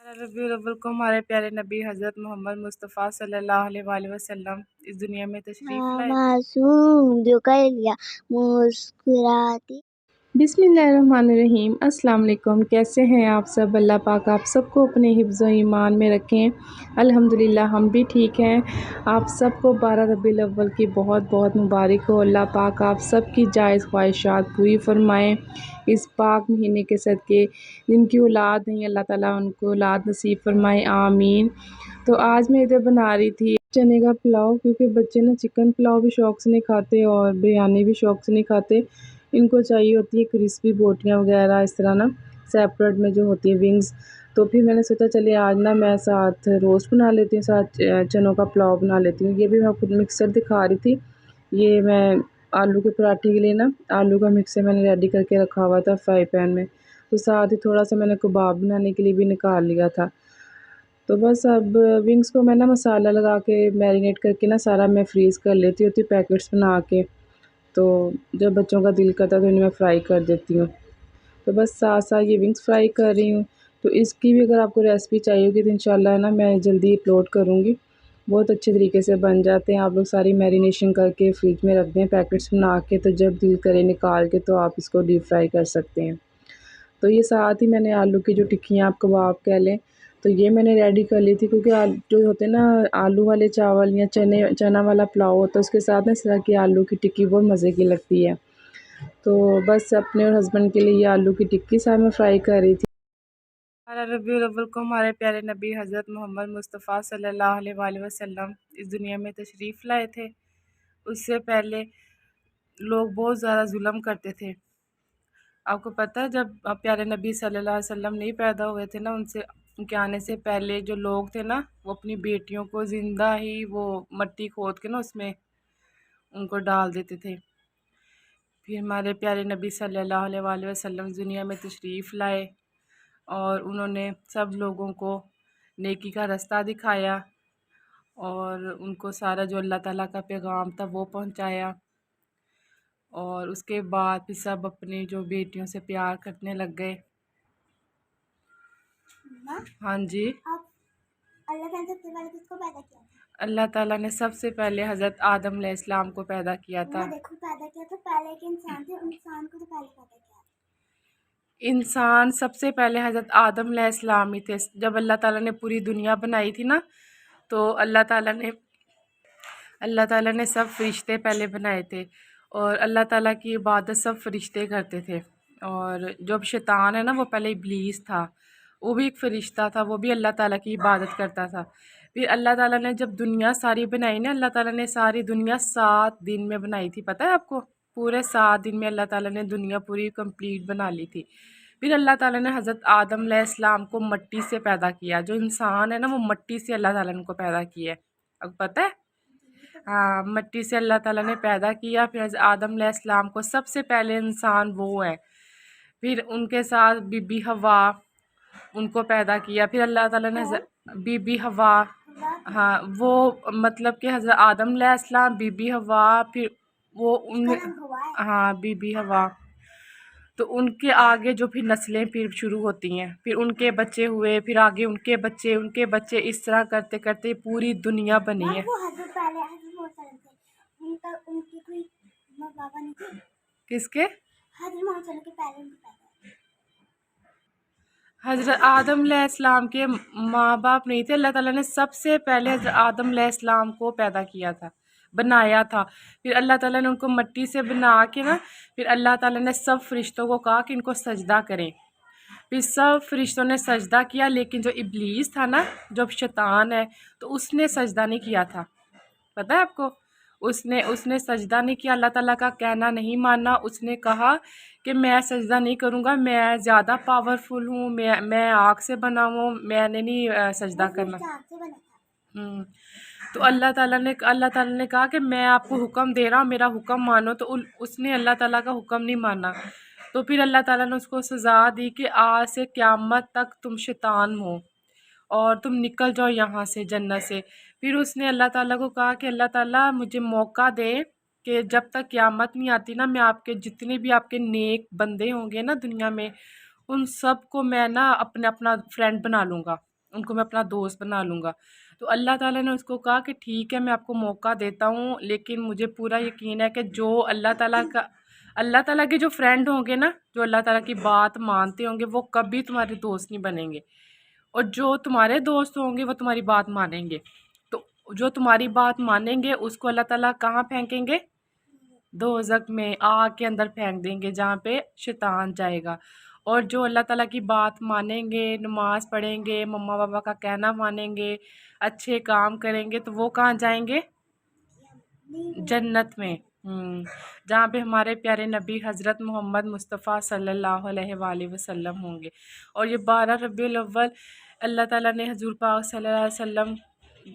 ربیع الاول کو ہمارے پیارے نبی حضرت محمد مصطفیٰ صلی اللہ علیہ وآلہ وسلم اس دنیا میں تشریف لائے تھے۔ معصوم جو کر لیا مسکراتی۔ بسم اللہ الرحمن الرحیم۔ السلام علیکم، کیسے ہیں آپ سب؟ اللہ پاک آپ سب کو اپنے حفظ و ایمان میں رکھیں۔ الحمدللہ ہم بھی ٹھیک ہیں۔ آپ سب کو 12 ربیع الاول کی بہت بہت مبارک ہو۔ اللہ پاک آپ سب کی جائز خواہشات پوری فرمائیں اس پاک مہینے کے صدقے۔ جن کی اولاد نہیں اللہ تعالیٰ ان کو اولاد نصیب فرمائیں، آمین۔ تو آج میں ادھر بنا رہی تھی چنے کا پلاؤ، کیونکہ بچے نا چکن پلاؤ بھی شوق سے نہیں کھاتے اور بریانی بھی شوق سے نہیں کھاتے۔ ان کو چاہیے ہوتی ہے کرسپی بوٹیاں وغیرہ، اس طرح نا سیپریٹ میں جو ہوتی ہے ونگز۔ تو پھر میں نے سوچا چلیے آج نا میں ساتھ روسٹ بنا لیتی ہوں، ساتھ چنوں کا پلاؤ بنا لیتی ہوں۔ یہ بھی میں خود مکسر دکھا رہی تھی۔ یہ میں آلو کے پراٹھے کے لیے نا آلو کا مکسر میں نے ریڈی کر کے رکھا ہوا تھا فرائی پین میں، تو ساتھ ہی تھوڑا سا میں نے کباب بنانے کے لیے بھی نکال لیا تھا۔ تو بس اب ونگز کو میں نا مسالہ لگا کے میرینیٹ کر کے نا سارا میں فریز کر لیتی ہوتی پیکٹس بنا کے، تو جب بچوں کا دل کرتا ہے تو انہیں میں فرائی کر دیتی ہوں۔ تو بس ساتھ ساتھ یہ ونگز فرائی کر رہی ہوں۔ تو اس کی بھی اگر آپ کو ریسپی چاہیے ہوگی تو انشاءاللہ ہے نا میں جلدی اپلوڈ کروں گی۔ بہت اچھے طریقے سے بن جاتے ہیں۔ آپ لوگ ساری میرینیشن کر کے فریج میں رکھ دیں پیکٹس بنا کے، تو جب دل کرے نکال کے تو آپ اس کو ڈیپ فرائی کر سکتے ہیں۔ تو یہ ساتھ ہی میں نے آلو کی جو ٹکیاں آپ کباب کہہ لیں تو یہ میں نے ریڈی کر لی تھی، کیونکہ جو ہوتے ہیں نا آلو والے چاول یا چنا والا پلاؤ ہوتا ہے، اس کے ساتھ نا اس طرح کی آلو کی ٹکی بہت مزے کی لگتی ہے۔ تو بس اپنے اور ہسبینڈ کے لیے یہ آلو کی ٹکی ساتھ میں فرائی کر رہی تھی۔ 12 ربیع الاول کو ہمارے پیارے نبی حضرت محمد مصطفیٰ صلی اللہ علیہ وآلہ وسلم اس دنیا میں تشریف لائے تھے۔ اس سے پہلے لوگ بہت زیادہ ظلم کرتے تھے۔ آپ کو پتہ ہے جب پیارے نبی صلی اللہ علیہ وسلم نہیں پیدا ہوئے تھے نا، ان کے آنے سے پہلے جو لوگ تھے نا وہ اپنی بیٹیوں کو زندہ ہی وہ مٹی کھود کے نا اس میں ان کو ڈال دیتے تھے۔ پھر ہمارے پیارے نبی صلی اللہ علیہ وآلہ وسلم دنیا میں تشریف لائے اور انہوں نے سب لوگوں کو نیکی کا رستہ دکھایا اور ان کو سارا جو اللہ تعالیٰ کا پیغام تھا وہ پہنچایا، اور اس کے بعد پھر سب اپنی جو بیٹیوں سے پیار کرنے لگ گئے۔ ہاں جی، اللہ تعالیٰ نے سب سے پہلے حضرت آدم علیہ السلام کو پیدا کیا تھا۔ انسان سب سے پہلے حضرت آدم علیہ السلام ہی تھے۔ جب اللہ تعالیٰ نے پوری دنیا بنائی تھی نا تو اللہ تعالیٰ نے سب فرشتے پہلے بنائے تھے، اور اللہ تعالیٰ کی عبادت سب فرشتے کرتے تھے۔ اور جو شیطان ہے نا وہ پہلے ابلیس تھا، وہ بھی ایک فرشتہ تھا، وہ بھی اللہ تعالیٰ کی عبادت کرتا تھا۔ پھر اللہ تعالیٰ نے جب دنیا ساری بنائی نا، اللہ تعالیٰ نے ساری دنیا 7 دن میں بنائی تھی، پتہ ہے آپ کو؟ پورے 7 دن میں اللہ تعالیٰ نے دنیا پوری کمپلیٹ بنا لی تھی۔ پھر اللہ تعالیٰ نے حضرت آدم علیہ السلام کو مٹی سے پیدا کیا۔ جو انسان ہے نا وہ مٹی سے اللہ تعالیٰ نے ان کو پیدا کیا ہے، اب پتہ ہے؟ ہاں، مٹی سے اللہ تعالیٰ نے پیدا کیا۔ پھر حضرت آدم علیہ السلام کو سب سے پہلے انسان وہ ہے، پھر ان کے ساتھ بی بی حوا ان کو پیدا کیا۔ پھر اللہ تعالیٰ نے بی بی حوا، ہاں وہ مطلب کہ حضرت آدم علیہ السلام، بی بی حوا، پھر وہ ہاں بی بی حوا، تو ان کے آگے جو پھر نسلیں پھر شروع ہوتی ہیں، پھر ان کے بچے ہوئے، پھر آگے ان کے بچے، اس طرح کرتے کرتے پوری دنیا بنی ہے۔ کس کے؟ حضرت آدم علیہ السلام کے ماں باپ نہیں تھے۔ اللہ تعالیٰ نے سب سے پہلے حضرت آدم علیہ السلام کو پیدا کیا تھا، بنایا تھا۔ پھر اللہ تعالیٰ نے ان کو مٹی سے بنا کے نا، پھر اللہ تعالیٰ نے سب فرشتوں کو کہا کہ ان کو سجدہ کریں۔ پھر سب فرشتوں نے سجدہ کیا، لیکن جو ابلیس تھا نا، جو شیطان ہے، تو اس نے سجدہ نہیں کیا تھا، پتہ ہے آپ کو؟ اس نے سجدہ نہیں کیا، اللہ تعالیٰ کا کہنا نہیں مانا۔ اس نے کہا کہ میں سجدہ نہیں کروں گا، میں زیادہ پاورفل ہوں، میں آگ سے بنا ہوں، میں نے نہیں سجدہ کرنا۔ تو اللہ تعالیٰ نے کہا کہ میں آپ کو حکم دے رہا ہوں، میرا حکم مانو، تو اس نے اللہ تعالیٰ کا حکم نہیں مانا۔ تو پھر اللہ تعالیٰ نے اس کو سزا دی کہ آج سے قیامت تک تم شیطان ہو اور تم نکل جاؤ یہاں سے، جنت سے۔ پھر اس نے اللہ تعالیٰ کو کہا کہ اللہ تعالیٰ مجھے موقع دے کہ جب تک قیامت نہیں آتی نا، میں آپ کے جتنے بھی آپ کے نیک بندے ہوں گے نا دنیا میں، ان سب کو میں نا اپنا فرینڈ بنا لوں گا۔ ان کو میں اپنا دوست بنا لوں گا۔ تو اللہ تعالیٰ نے اس کو کہا کہ ٹھیک ہے میں آپ کو موقع دیتا ہوں، لیکن مجھے پورا یقین ہے کہ جو اللہ تعالیٰ کے جو فرینڈ ہوں گے نا، جو اللہ تعالیٰ کی بات مانتے ہوں گے، وہ کبھی تمہارے دوست نہیں بنیں گے، اور جو تمہارے دوست ہوں گے وہ تمہاری بات مانیں گے۔ تو جو تمہاری بات مانیں گے اس کو اللہ تعالیٰ کہاں پھینکیں گے؟ دوزخ میں، آگ کے اندر پھینک دیں گے جہاں پہ شیطان جائے گا۔ اور جو اللہ تعالیٰ کی بات مانیں گے، نماز پڑھیں گے، مما بابا کا کہنا مانیں گے، اچھے کام کریں گے، تو وہ کہاں جائیں گے؟ جنت میں، جہاں پہ ہمارے پیارے نبی حضرت محمد مصطفیٰ صلی اللہ علیہ وآلہ وسلم ہوں گے۔ اور یہ 12 ربیع الاول اللہ تعالیٰ نے حضور پاک صلی اللہ علیہ وسلم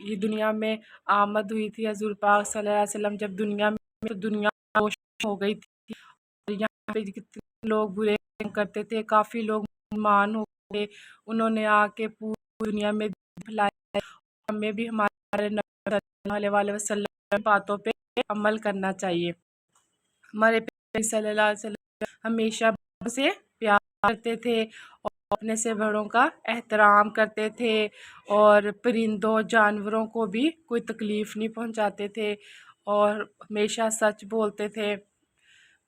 یہ دنیا میں آمد ہوئی تھی۔ حضور پاک صلی اللہ علیہ وسلم جب دنیا میں، تو دنیا روشن ہو گئی تھی، اور یہاں پہ کتنے لوگ برے کرتے تھے، کافی لوگ مسلمان ہو گئے، انہوں نے آ کے پوری دنیا میں پھیلایا۔ ہمیں بھی ہمارے نبی صلی اللہ علیہ وآلہ وسلم باتوں پہ عمل کرنا چاہیے۔ ہمارے پیارے صلی اللہ علیہ وسلم ہمیشہ بڑوں سے پیار کرتے تھے، اور اپنے سے بڑوں کا احترام کرتے تھے، اور پرندوں جانوروں کو بھی کوئی تکلیف نہیں پہنچاتے تھے، اور ہمیشہ سچ بولتے تھے،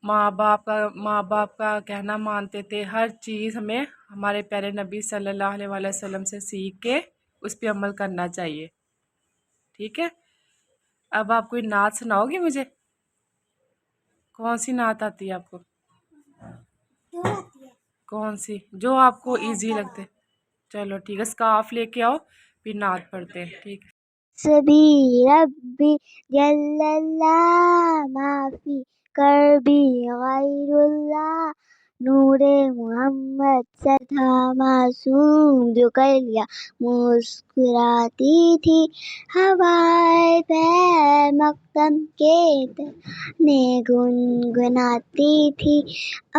ماں باپ کا کہنا مانتے تھے۔ ہر چیز ہمیں ہمارے پیارے نبی صلی اللہ علیہ وآلہ وسلم سے سیکھ کے اس پہ عمل کرنا چاہیے، ٹھیک ہے؟ اب آپ کوئی نعت سناؤ گے مجھے؟ کون سی نعت آتی ہے آپ کو؟ کون سی جو آپ کو ایزی لگتے؟ چلو ٹھیک ہے، اسکارف لے کے آؤ، پھر نعت پڑھتے ہیں، ٹھیک ہے؟ حسبی ربی جل اللہ ما فی کربی غیر اللہ نور محمد سدا معصوم جو کر لیا مسکراتی تھی ہوائے پہ مقدم کے ترانے گنگناتی تھی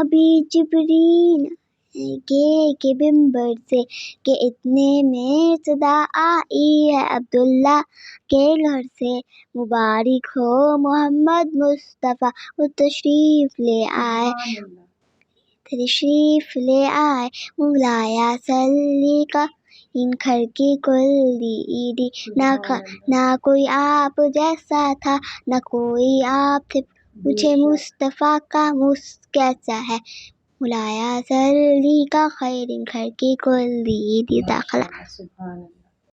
ابھی جبرین کے بمبر سے کہ اتنے میں صدا آئی ہے عبداللہ کے گھر سے مبارک ہو محمد مصطفیٰ وہ تشریف لے آئے مولایا صلی کا ان گھر کی کل دیدی نہ کوئی آپ جیسا تھا نہ کوئی آپ تھے پوچھے مصطفیٰ کا کیسا ہے مولایا صلی کا خیر ان گھر کی کل دیدی داخلہ۔